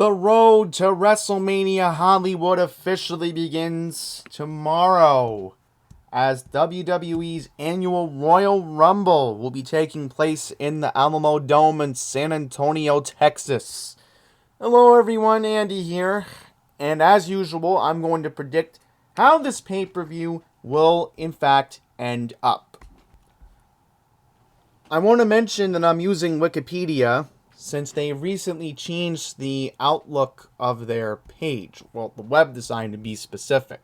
The road to Wrestlemania Hollywood officially begins tomorrow as WWE's annual Royal Rumble will be taking place in the Alamo Dome in San Antonio, Texas. Hello everyone, Andy here, and as usual, I'm going to predict how this pay-per-view will in fact end up. I want to mention that I'm using Wikipedia since they recently changed the outlook of their page. Well, the web design to be specific.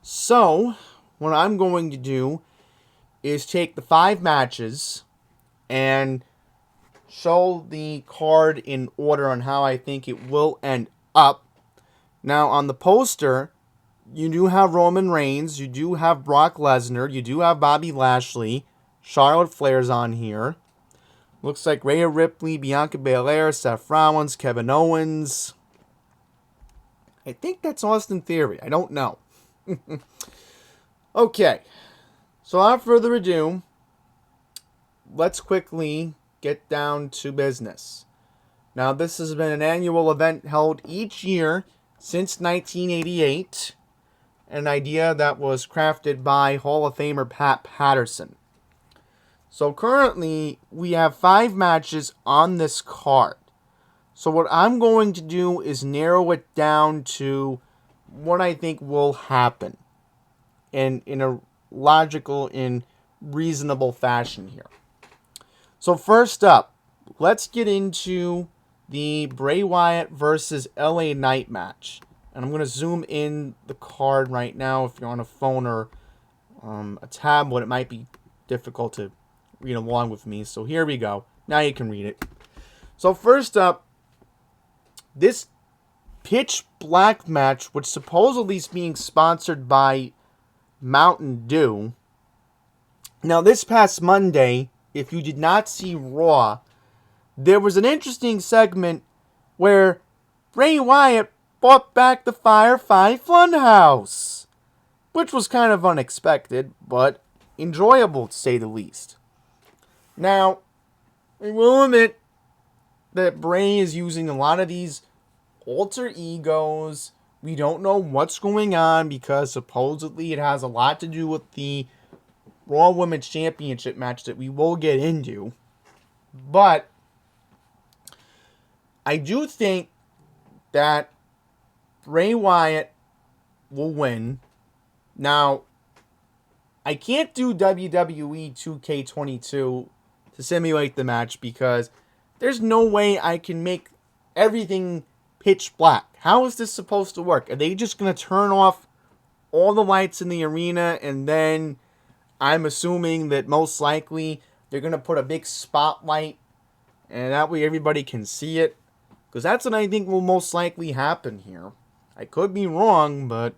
So, what I'm going to do is take the 5 matches and show the card in order on how I think it will end up. Now, on the poster, you do have Roman Reigns, you do have Brock Lesnar, you do have Bobby Lashley, Charlotte Flair's on here. Looks like Rhea Ripley, Bianca Belair, Seth Rollins, Kevin Owens. I think that's Austin Theory. I don't know. Okay. So without further ado, let's quickly get down to business. Now, this has been an annual event held each year since 1988. An idea that was crafted by Hall of Famer Pat Patterson. So currently, we have 5 matches on this card. So what I'm going to do is narrow it down to what I think will happen. And in a logical and reasonable fashion here. So first up, let's get into the Bray Wyatt versus LA Knight match. And I'm going to zoom in the card right now. If you're on a phone or a tablet, it might be difficult to read along with me. So here we go. Now you can read it. So first up, this pitch black match, which supposedly is being sponsored by Mountain Dew. Now this past Monday, if you did not see Raw, there was an interesting segment where Bray Wyatt brought back the Firefly Funhouse, which was kind of unexpected, but enjoyable to say the least. Now, I will admit that Bray is using a lot of these alter egos. We don't know what's going on because supposedly it has a lot to do with the Raw Women's Championship match that we will get into. But I do think that Bray Wyatt will win. Now, I can't do WWE 2K22 to simulate the match because there's no way I can make everything pitch black. How is this supposed to work? Are they just going to turn off all the lights in the arena and then I'm assuming that most likely they're going to put a big spotlight and that way everybody can see it? Because that's what I think will most likely happen here. I could be wrong, but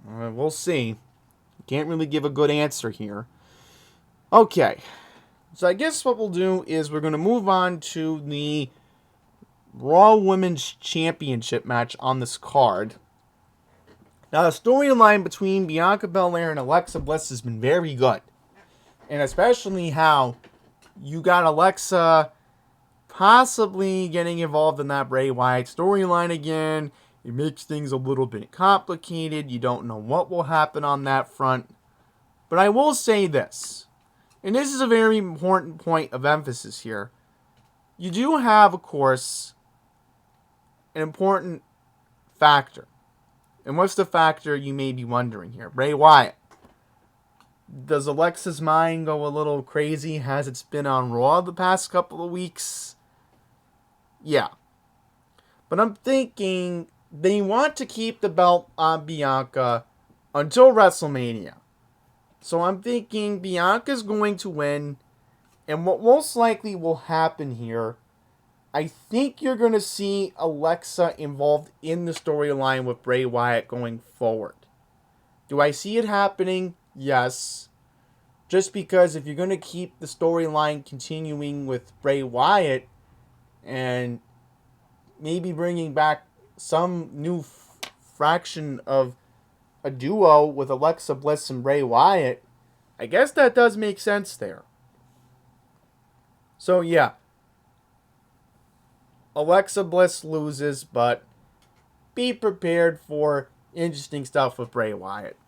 we'll see. Can't really give a good answer here. Okay. So I guess what we'll do is we're going to move on to the Raw Women's Championship match on this card. Now, the storyline between Bianca Belair and Alexa Bliss has been very good. And especially how you got Alexa possibly getting involved in that Bray Wyatt storyline again. It makes things a little bit complicated. You don't know what will happen on that front. But I will say this, and this is a very important point of emphasis here. You do have, of course, an important factor. And what's the factor, you may be wondering here? Bray Wyatt. Does Alexa's mind go a little crazy? Has it been on Raw the past couple of weeks? Yeah. But I'm thinking they want to keep the belt on Bianca until WrestleMania. So I'm thinking Bianca's going to win. And what most likely will happen here, I think you're going to see Alexa involved in the storyline with Bray Wyatt going forward. Do I see it happening? Yes. Just because if you're going to keep the storyline continuing with Bray Wyatt and maybe bringing back some new fraction of a duo with Alexa Bliss and Bray Wyatt, I guess that does make sense there. So yeah, Alexa Bliss loses, but be prepared for interesting stuff with Bray Wyatt.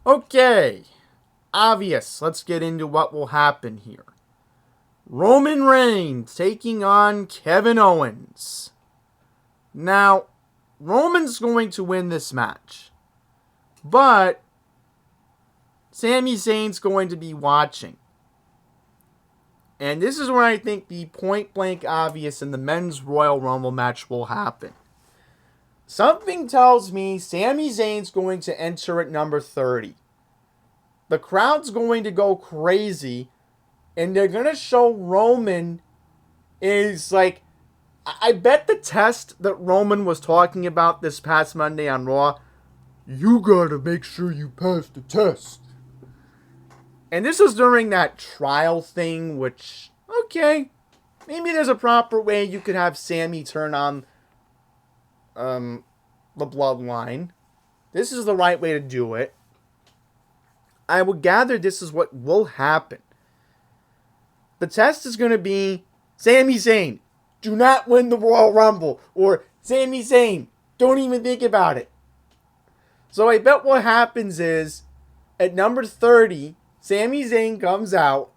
Okay, obvious. Let's get into what will happen here. Roman Reigns taking on Kevin Owens. Now, Roman's going to win this match, but Sami Zayn's going to be watching. And this is where I think the point blank obvious in the men's Royal Rumble match will happen. Something tells me Sami Zayn's going to enter at number 30. The crowd's going to go crazy, and they're going to show Roman is like, I bet the test that Roman was talking about this past Monday on Raw, you gotta make sure you pass the test. And this was during that trial thing, which, okay, maybe there's a proper way you could have Sami turn on the bloodline. This is the right way to do it. I would gather this is what will happen. The test is going to be, Sami Zayn, do not win the Royal Rumble. Or, Sami Zayn, don't even think about it. So I bet what happens is, at number 30, Sami Zayn comes out,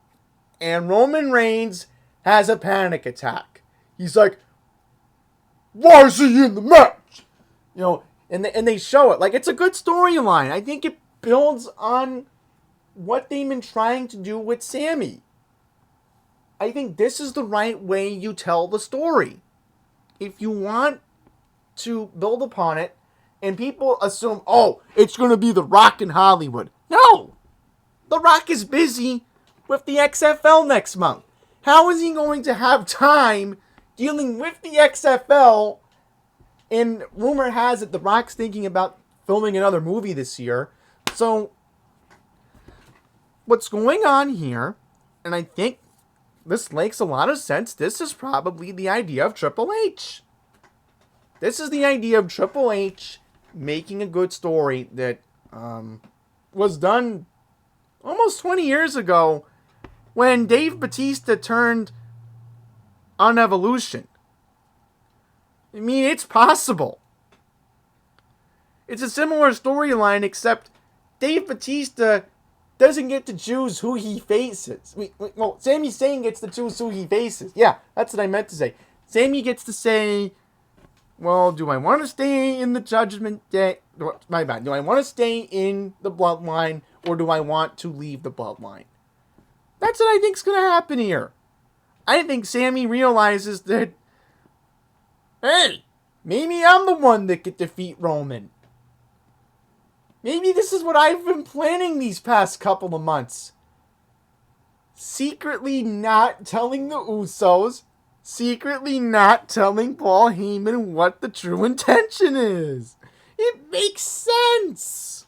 and Roman Reigns has a panic attack. He's like, why is he in the match? You know, and they show it. Like, it's a good storyline. I think it builds on what they've been trying to do with Sami. I think this is the right way you tell the story. If you want to build upon it, and people assume, oh, it's going to be The Rock in Hollywood. No! The Rock is busy with the XFL next month. How is he going to have time dealing with the XFL? And rumor has it The Rock's thinking about filming another movie this year. So, what's going on here, and I think this makes a lot of sense, this is probably the idea of Triple H. This is the idea of Triple H making a good story that was done almost 20 years ago when Dave Bautista turned on Evolution. I mean, it's possible. It's a similar storyline, except Dave Bautista doesn't get to choose who he faces. Well, Sami Zayn gets to choose who he faces. Yeah, that's what I meant to say. Sami gets to say, well, do I want to stay in the Judgment Day? My bad. Do I want to stay in the Bloodline, or do I want to leave the Bloodline? That's what I think's going to happen here. I think Sami realizes that, hey, maybe I'm the one that could defeat Roman. Maybe this is what I've been planning these past couple of months. Secretly not telling the Usos, secretly not telling Paul Heyman what the true intention is. It makes sense.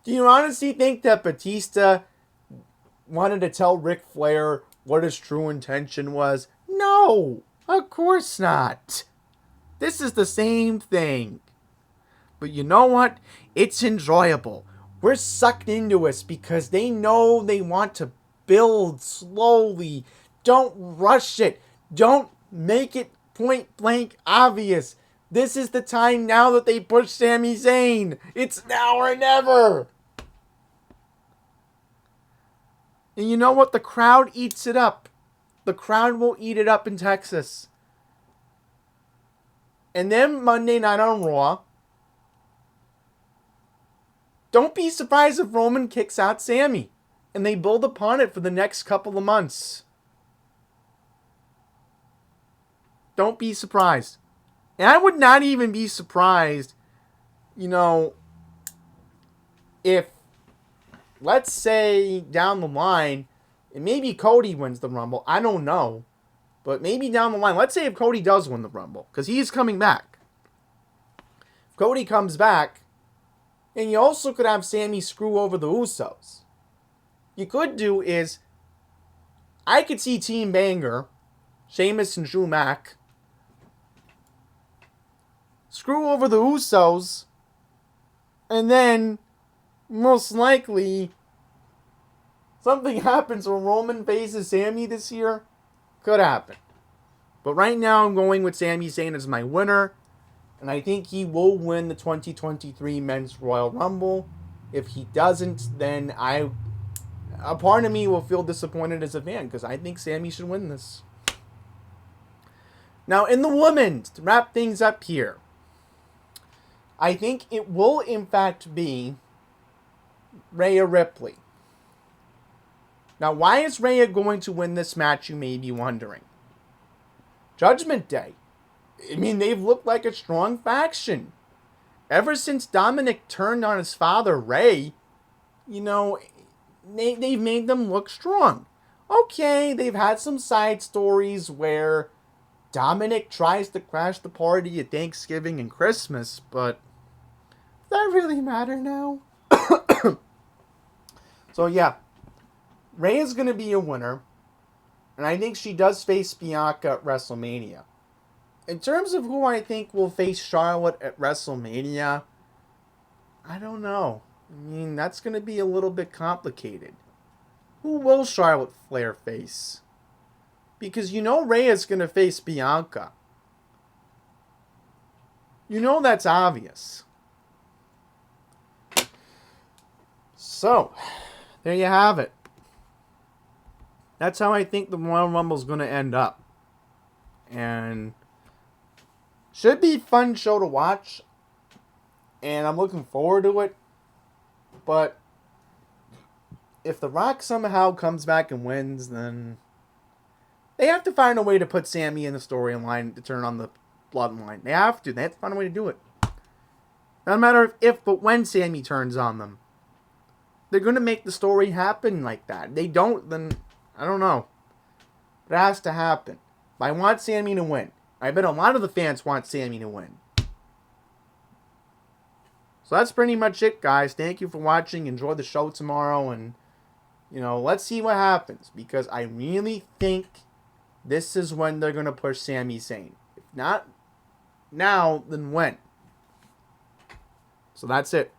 Do you honestly think that Batista wanted to tell Ric Flair what his true intention was? No, of course not. This is the same thing. But you know what? It's enjoyable. We're sucked into it because they know they want to build slowly. Don't rush it. Don't make it point blank obvious. This is the time now that they push Sami Zayn. It's now or never. And you know what? The crowd eats it up. The crowd will eat it up in Texas. And then Monday night on Raw, don't be surprised if Roman kicks out Sami. And they build upon it for the next couple of months. Don't be surprised. And I would not even be surprised, if, let's say, down the line, and maybe Cody wins the Rumble. I don't know. But maybe down the line, let's say if Cody does win the Rumble, because he is coming back. If Cody comes back, and you also could have Sami screw over the Usos. You could do is, I could see Team Banger, Sheamus and Drew Mack, screw over the Usos, and then, most likely, something happens when Roman faces Sami this year. Could happen. But right now, I'm going with Sami Zayn as my winner. And I think he will win the 2023 Men's Royal Rumble. If he doesn't, then a part of me will feel disappointed as a fan because I think Sami should win this. Now, in the women's, to wrap things up here, I think it will in fact be Rhea Ripley. Now, why is Rhea going to win this match, you may be wondering. Judgment Day. I mean, they've looked like a strong faction. Ever since Dominic turned on his father, Ray, you know, they've made them look strong. Okay, they've had some side stories where Dominic tries to crash the party at Thanksgiving and Christmas, but does that really matter now? So yeah, Ray is going to be a winner, and I think she does face Bianca at WrestleMania. In terms of who I think will face Charlotte at WrestleMania, I don't know. I mean, that's going to be a little bit complicated. Who will Charlotte Flair face? Because you know Rhea's going to face Bianca. You know that's obvious. So, there you have it. That's how I think the Royal Rumble is going to end up. And should be a fun show to watch. And I'm looking forward to it. But if The Rock somehow comes back and wins, then they have to find a way to put Sami in the storyline to turn on the bloodline. They have to. They have to find a way to do it. Doesn't matter if but when Sami turns on them. They're going to make the story happen like that. If they don't, then I don't know. But it has to happen. But I want Sami to win. I bet a lot of the fans want Sami to win. So that's pretty much it, guys. Thank you for watching. Enjoy the show tomorrow. And, you know, let's see what happens. Because I really think this is when they're going to push Sami Zayn. If not now, then when? So that's it.